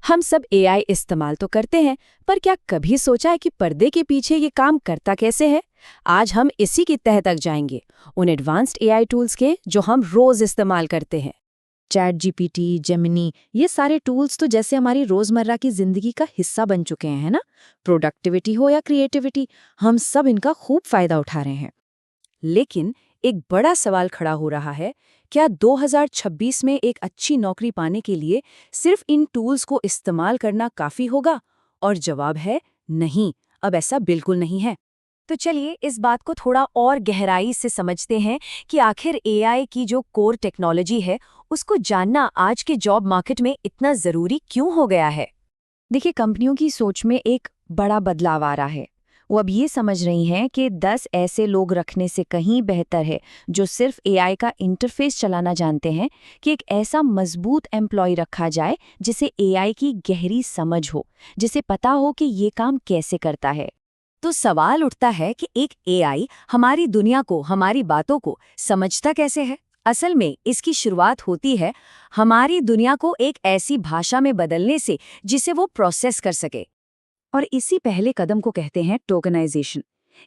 हम सब एआई इस्तेमाल तो करते हैं, पर क्या कभी सोचा है कि पर्दे के पीछे ये काम करता कैसे है? आज हम इसी की तह तक जाएंगे, उन एडवांस्ड एआई टूल्स के जो हम रोज इस्तेमाल करते हैं। चैट जीपीटी, जेमिनी, ये सारे टूल्स तो जैसे हमारी रोजमर्रा की जिंदगी का हिस्सा बन चुके हैं, है ना? प्रोडक्टिविटी हो या क्रिएटिविटी, हम सब इनका खूब फायदा उठा रहे हैं। लेकिन एक बड़ा सवाल खड़ा हो रहा है, क्या 2026 में एक अच्छी नौकरी पाने के लिए सिर्फ इन टूल्स को इस्तेमाल करना काफी होगा? और जवाब है नहीं, अब ऐसा बिल्कुल नहीं है। तो चलिए इस बात को थोड़ा और गहराई से समझते हैं कि आखिर एआई की जो कोर टेक्नोलॉजी है, उसको जानना आज के जॉब मार्केट में इतना जरूरी क्यों हो गया है। देखिए, कंपनियों की सोच में एक बड़ा बदलाव आ रहा है। वो अब ये समझ रही हैं कि 10 ऐसे लोग रखने से कहीं बेहतर है जो सिर्फ एआई का इंटरफेस चलाना जानते हैं, कि एक ऐसा मजबूत एम्प्लॉय रखा जाए जिसे एआई की गहरी समझ हो, जिसे पता हो कि ये काम कैसे करता है। तो सवाल उठता है कि एक एआई हमारी दुनिया को, हमारी बातों को समझता कैसे है? असल में इसकी शुरुआत होती है हमारी दुनिया को एक ऐसी भाषा में बदलने से जिसे वो प्रोसेस कर सके। और इसी पहले कदम को कहते हैं टोकनाइजेशन।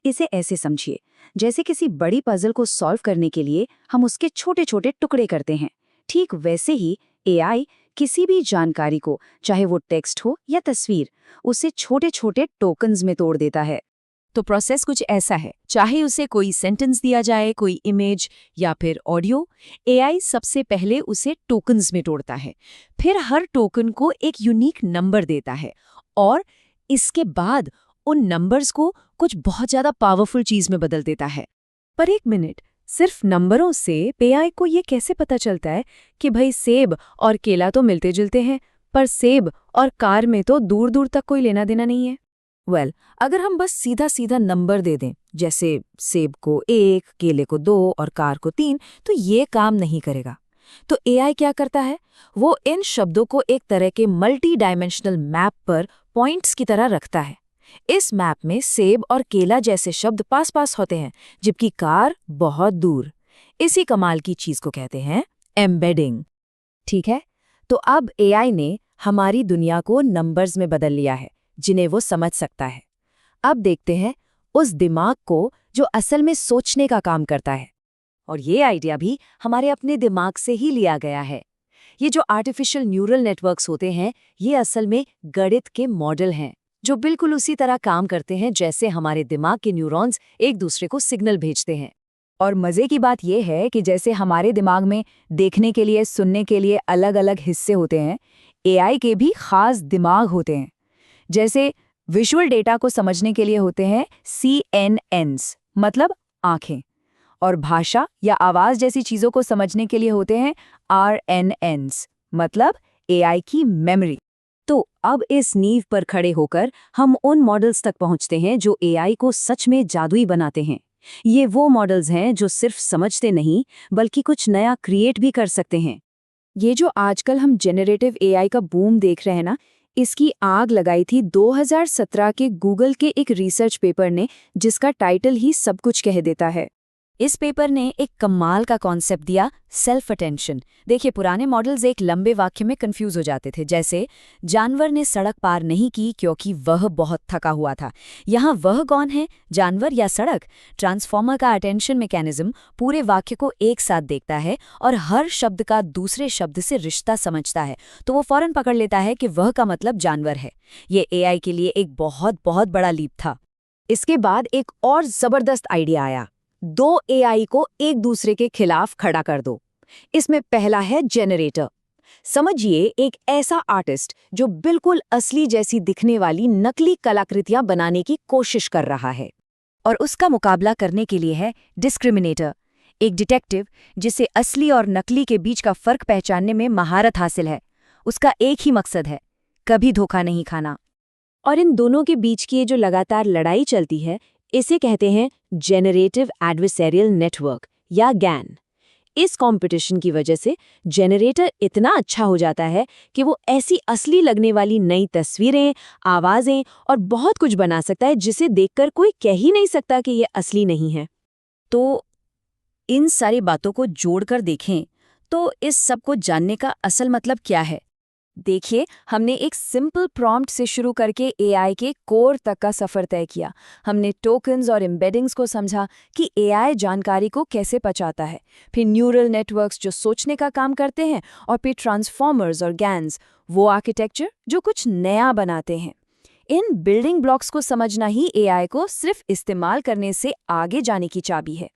इसे ऐसे समझिए, जैसे किसी बड़ी पजल को सॉल्व करने के लिए हम उसके छोटे छोटे टुकड़े करते हैं, ठीक वैसे ही एआई किसी भी जानकारी को, चाहे वो टेक्स्ट हो या तस्वीर, उसे छोटे छोटे टोकन्स में तोड़ देता है। तो प्रोसेस कुछ ऐसा है, चाहे उसे कोई सेंटेंस दिया जाए, कोई इमेज या फिर ऑडियो, एआई सबसे पहले उसे टोकन्स में तोड़ता है, फिर हर टोकन को एक यूनिक नंबर देता है और इसके बाद उन नंबर्स को कुछ बहुत ज्यादा पावरफुल चीज में बदल देता है। पर एक मिनट, सिर्फ नंबरों से एआई को ये कैसे पता चलता है कि भाई सेब और केला तो मिलते जुलते हैं, पर सेब और कार में तो दूर दूर तक कोई लेना देना नहीं है? अगर हम बस सीधा सीधा नंबर दे दें, जैसे सेब को 1, केले को 2 और कार को 3, तो ये काम नहीं करेगा। तो एआई क्या करता है? वो इन शब्दों को एक तरह के मल्टी डायमेंशनल मैप पर पॉइंट्स की तरह रखता है। इस मैप में सेब और केला जैसे शब्द पास पास होते हैं, जबकि कार बहुत दूर। इसी कमाल की चीज को कहते हैं एम्बेडिंग। ठीक है, तो अब एआई ने हमारी दुनिया को नंबर्स में बदल लिया है जिन्हें वो समझ सकता है। अब देखते हैं उस दिमाग को जो असल में सोचने का काम करता है। और ये आइडिया भी हमारे अपने दिमाग से ही लिया गया है। ये जो आर्टिफिशियल न्यूरल नेटवर्क्स होते हैं, ये असल में गणित के मॉडल हैं जो बिल्कुल उसी तरह काम करते हैं जैसे हमारे दिमाग के न्यूरॉन्स एक दूसरे को सिग्नल भेजते हैं। और मजे की बात यह है कि जैसे हमारे दिमाग में देखने के लिए, सुनने के लिए अलग अलग हिस्से होते हैं, एआई के भी खास दिमाग होते हैं। जैसे विजुअल डेटा को समझने के लिए होते हैं CNNs, मतलब आंखें, और भाषा या आवाज जैसी चीजों को समझने के लिए होते हैं RNNs, मतलब एआई की मेमोरी। तो अब इस नींव पर खड़े होकर हम उन मॉडल्स तक पहुंचते हैं जो एआई को सच में जादुई बनाते हैं। ये वो मॉडल्स हैं जो सिर्फ समझते नहीं, बल्कि कुछ नया क्रिएट भी कर सकते हैं। ये जो आजकल हम जेनरेटिव एआई का बूम देख रहे हैं ना, इसकी आग लगाई थी 2017 के गूगल के एक रिसर्च पेपर ने, जिसका टाइटल ही सब कुछ कह देता है। इस पेपर ने एक कमाल का कॉन्सेप्ट दिया, सेल्फ अटेंशन। देखिए, पुराने मॉडल्स एक लंबे वाक्य में कंफ्यूज हो जाते थे, जैसे जानवर ने सड़क पार नहीं की क्योंकि वह बहुत थका हुआ था। यहाँ वह कौन है, जानवर या सड़क? ट्रांसफॉर्मर का अटेंशन मैकेनिज्म पूरे वाक्य को एक साथ देखता है और हर शब्द का दूसरे शब्द से रिश्ता समझता है, तो वो फौरन पकड़ लेता है कि वह का मतलब जानवर है। ये एआई के लिए एक बहुत बहुत बड़ा लीप था। इसके बाद एक और जबरदस्त आइडिया आया, 2 एआई को एक दूसरे के खिलाफ खड़ा कर दो। इसमें पहला है जेनरेटर। समझिए, एक ऐसा आर्टिस्ट जो बिल्कुल असली जैसी दिखने वाली नकली कलाकृतियां बनाने की कोशिश कर रहा है, और उसका मुकाबला करने के लिए है डिस्क्रिमिनेटर, एक डिटेक्टिव जिसे असली और नकली के बीच का फर्क पहचानने में महारत हासिल है। उसका एक ही मकसद है, कभी धोखा नहीं खाना। और इन दोनों के बीच की ये जो लगातार लड़ाई चलती है, इसे कहते हैं जेनरेटिव एडवर्सेरियल नेटवर्क या गैन। इस कंपटीशन की वजह से जेनरेटर इतना अच्छा हो जाता है कि वो ऐसी असली लगने वाली नई तस्वीरें, आवाजें और बहुत कुछ बना सकता है जिसे देखकर कोई कह ही नहीं सकता कि ये असली नहीं है। तो इन सारी बातों को जोड़कर देखें तो इस सब को जानने का असल मतलब क्या है? देखिए, हमने एक सिंपल प्रॉम्प्ट से शुरू करके एआई के कोर तक का सफर तय किया। हमने टोकन्स और एम्बेडिंग्स को समझा कि एआई जानकारी को कैसे पचाता है, फिर न्यूरल नेटवर्क्स जो सोचने का काम करते हैं, और फिर ट्रांसफॉर्मर्स और गैन्स, वो आर्किटेक्चर जो कुछ नया बनाते हैं। इन बिल्डिंग ब्लॉक्स को समझना ही एआई को सिर्फ इस्तेमाल करने से आगे जाने की चाबी है।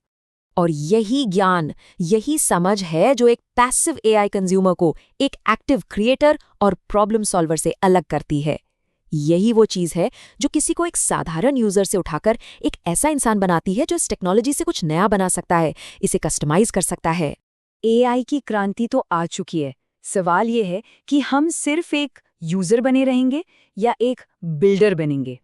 और यही ज्ञान, यही समझ है जो एक पैसिव एआई कंज्यूमर को एक एक्टिव क्रिएटर और प्रॉब्लम सॉल्वर से अलग करती है। यही वो चीज़ है जो किसी को एक साधारण यूजर से उठाकर एक ऐसा इंसान बनाती है जो इस टेक्नोलॉजी से कुछ नया बना सकता है, इसे कस्टमाइज कर सकता है। एआई की क्रांति तो आ चुकी है। सवाल ये है कि हम सिर्फ एक यूजर बने रहेंगे या एक बिल्डर बनेंगे।